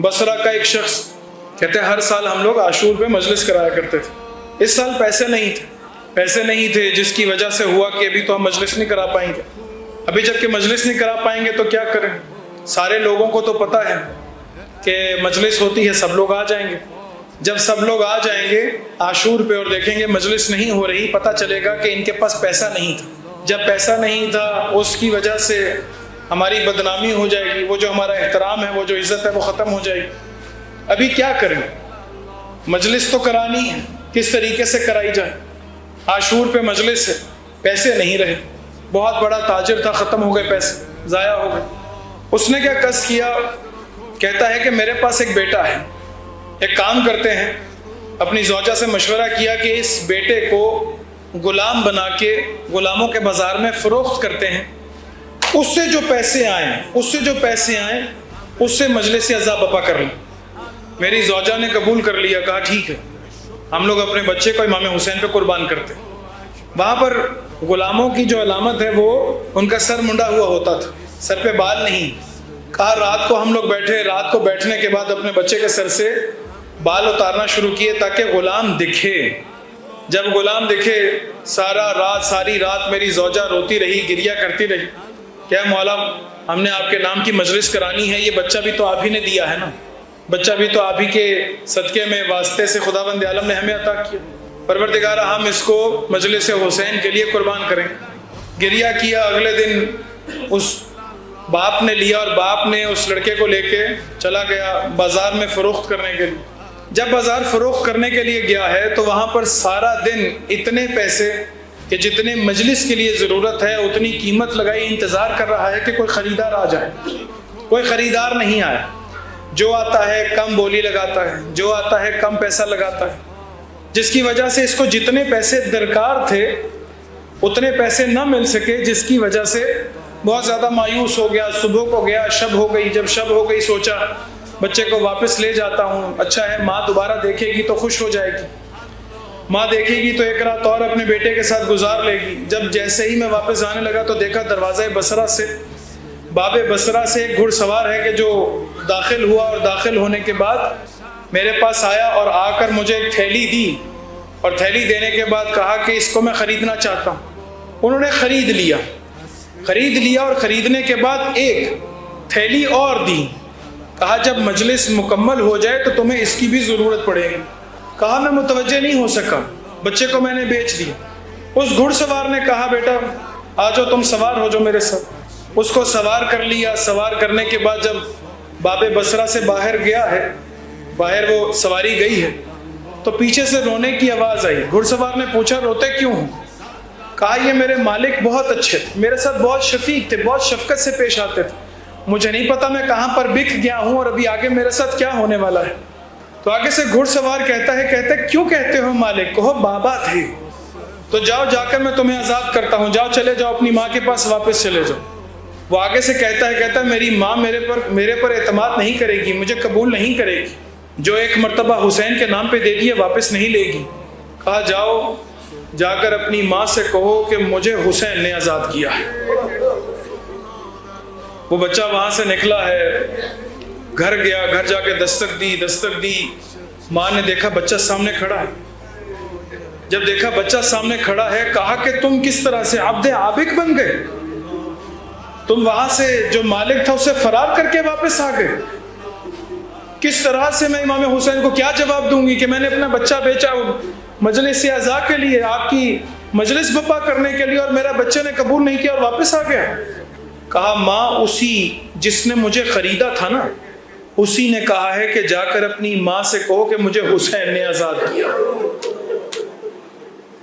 بصرہ کا ایک شخص کہتے ہیں ہر سال ہم لوگ عاشور پہ مجلس کرایا کرتے تھے، اس سال پیسے نہیں تھے جس کی وجہ سے ہوا کہ ابھی تو ہم مجلس نہیں کرا پائیں گے۔ ابھی جب کہ مجلس نہیں کرا پائیں گے تو کیا کریں؟ سارے لوگوں کو تو پتہ ہے کہ مجلس ہوتی ہے، سب لوگ آ جائیں گے۔ جب سب لوگ آ جائیں گے عاشور پہ اور دیکھیں گے مجلس نہیں ہو رہی، پتہ چلے گا کہ ان کے پاس پیسہ نہیں تھا۔ جب پیسہ نہیں تھا اس کی وجہ سے ہماری بدنامی ہو جائے گی، وہ جو ہمارا احترام ہے، وہ جو عزت ہے، وہ ختم ہو جائے گی۔ ابھی کیا کریں؟ مجلس تو کرانی ہے، کس طریقے سے کرائی جائے؟ عاشور پہ مجلس ہے، پیسے نہیں رہے، بہت بڑا تاجر تھا، ختم ہو گئے پیسے، ضائع ہو گئے۔ اس نے کیا قصد کیا؟ کہتا ہے کہ میرے پاس ایک بیٹا ہے، ایک کام کرتے ہیں، اپنی زوجہ سے مشورہ کیا کہ اس بیٹے کو غلام بنا کے غلاموں کے بازار میں فروخت کرتے ہیں، اس سے جو پیسے آئیں اس سے مجلس عزا بپا کر لیں۔ میری زوجہ نے قبول کر لیا، کہا ٹھیک ہے، ہم لوگ اپنے بچے کو امام حسین پہ قربان کرتے۔ وہاں پر غلاموں کی جو علامت ہے وہ ان کا سر منڈا ہوا ہوتا تھا، سر پہ بال نہیں۔ کہا رات کو ہم لوگ بیٹھے، رات کو بیٹھنے کے بعد اپنے بچے کے سر سے بال اتارنا شروع کیے تاکہ غلام دکھے۔ جب غلام دکھے ساری رات میری زوجہ روتی رہی، گریہ کرتی رہی، کیا مولا ہم نے آپ کے نام کی مجلس کرانی ہے، یہ بچہ بھی تو آپ ہی نے دیا ہے نا، بچہ بھی تو آپ ہی کے صدقے میں واسطے سے خداوند عالم نے ہمیں عطا کیا، پروردگارہ ہم اس کو مجلس حسین کے لیے قربان کریں۔ گریہ کیا۔ اگلے دن اس باپ نے لیا اور باپ نے اس لڑکے کو لے کے چلا گیا بازار میں فروخت کرنے کے لیے۔ جب بازار فروخت کرنے کے لیے گیا ہے تو وہاں پر سارا دن اتنے پیسے کہ جتنے مجلس کے لیے ضرورت ہے اتنی قیمت لگائی، انتظار کر رہا ہے کہ کوئی خریدار آ جائے، کوئی خریدار نہیں آیا۔ جو آتا ہے کم بولی لگاتا ہے، جو آتا ہے کم پیسہ لگاتا ہے، جس کی وجہ سے اس کو جتنے پیسے درکار تھے اتنے پیسے نہ مل سکے، جس کی وجہ سے بہت زیادہ مایوس ہو گیا۔ صبح کو گیا، شب ہو گئی، جب شب ہو گئی سوچا بچے کو واپس لے جاتا ہوں، اچھا ہے ماں دوبارہ دیکھے گی تو خوش ہو جائے گی، ماں دیکھے گی تو ایک رات اور اپنے بیٹے کے ساتھ گزار لے گی۔ جب جیسے ہی میں واپس آنے لگا تو دیکھا دروازہ بصرہ سے، باب بصرہ سے ایک گھڑ سوار ہے کہ جو داخل ہوا، اور داخل ہونے کے بعد میرے پاس آیا اور آ کر مجھے ایک تھیلی دی، اور تھیلی دینے کے بعد کہا کہ اس کو میں خریدنا چاہتا ہوں۔ انہوں نے خرید لیا اور خریدنے کے بعد ایک تھیلی اور دی۔ کہا جب مجلس مکمل ہو جائے تو تمہیں اس کی بھی ضرورت پڑے گی۔ کہا میں متوجہ نہیں ہو سکا، بچے کو میں نے بیچ دیا۔ اس گھڑ سوار نے کہا بیٹا آ جاؤ، تم سوار ہو جاؤ میرے ساتھ۔ اس کو سوار کر لیا۔ سوار کرنے کے بعد جب باب بصرہ سے باہر گیا ہے، باہر وہ سواری گئی ہے، تو پیچھے سے رونے کی آواز آئی۔ گھڑ سوار نے پوچھا روتے کیوں ہوں؟ کہا یہ میرے مالک بہت اچھے تھے، میرے ساتھ بہت شفیق تھے، بہت شفقت سے پیش آتے تھے، مجھے نہیں پتا میں کہاں پر بک گیا ہوں اور ابھی آگے میرے ساتھ کیا ہونے والا ہے۔ تو آگے سے گھڑ سوار کہتا ہے کیوں کہتے ہو مالک؟ کہو بابا تھے تو جاؤ، جا کر میں تمہیں آزاد کرتا ہوں، جاؤ چلے جاؤ اپنی ماں کے پاس واپس چلے جاؤ۔ وہ آگے سے کہتا ہے میری ماں میرے پر اعتماد نہیں کرے گی، مجھے قبول نہیں کرے گی، جو ایک مرتبہ حسین کے نام پہ دے دیے واپس نہیں لے گی۔ کہا جاؤ، جا کر اپنی ماں سے کہو کہ مجھے حسین نے آزاد کیا ہے۔ وہ بچہ وہاں سے نکلا ہے، گھر گیا، گھر جا کے دستک دی۔ ماں نے دیکھا بچہ سامنے کھڑا ہے۔ جب دیکھا بچہ سامنے کھڑا ہے، کہا کہ تم کس طرح سے عبد عابق بن گئے؟ تم وہاں سے جو مالک تھا اسے فرار کر کے واپس آ گئے؟ کس طرح سے میں امام حسین کو کیا جواب دوں گی کہ میں نے اپنا بچہ بیچا مجلس عزا کے لیے، آپ کی مجلس بپا کرنے کے لیے، اور میرا بچے نے قبول نہیں کیا اور واپس آ گیا؟ کہا ماں اسی جس نے مجھے خریدا تھا نا، اسی نے کہا ہے کہ جا کر اپنی ماں سے کہو کہ مجھے حسین نے آزاد کیا۔